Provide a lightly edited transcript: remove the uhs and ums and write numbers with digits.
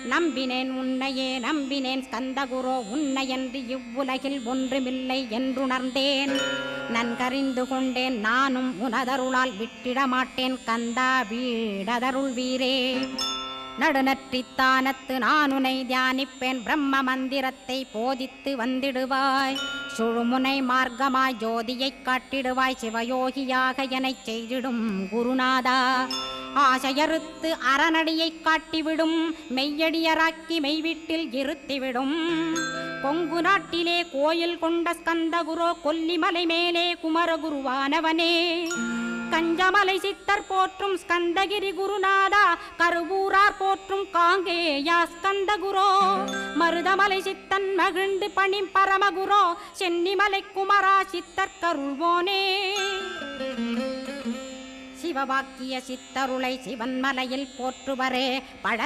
நம்பினேன் உன்னையே நம்பினேன் ஸ்கந்தகுரோ உன்னையன்றி இவ்வுலகில் ஒன்றுமில்லை என்றுணர்ந்தேன். நன்கறிந்து கொண்டேன் நானும் உனதருளால் விட்டிட மாட்டேன் கந்தா வீடதருள் வீரே. நடுநற்றித்தானத்து நானுனை தியானிப்பேன் பிரம்ம மந்திரத்தை போதித்து வந்திடுவாய். சுழுமுனை மார்க்கமாய் ஜோதியைக் காட்டிடுவாய் சிவயோகியாக எனச் செய்திடும் குருநாதா. ஆசையறுத்து அறநடியைக் காட்டிவிடும் மெய்யடியராக்கி மெய்வீட்டில் இருத்திவிடும். கொங்கு நாட்டிலே கோயில் கொண்ட ஸ்கந்தகுரோ கொல்லிமலை மேலே குமரகுருவானவனே. கஞ்சமலை சித்தர் போற்றும் ஸ்கந்தகிரி குருநாதா கருவூரார் போற்றும் காங்கேயா ஸ்கந்தகுரோ. மருதமலை சித்தன் மகிழ்ந்து பணி பரமகுரோ சென்னிமலை குமரா சித்தர் கருள்வோனே. சிவவாக்கிய சித்தருளை சிவன்மலையில் போற்றுவரே பழ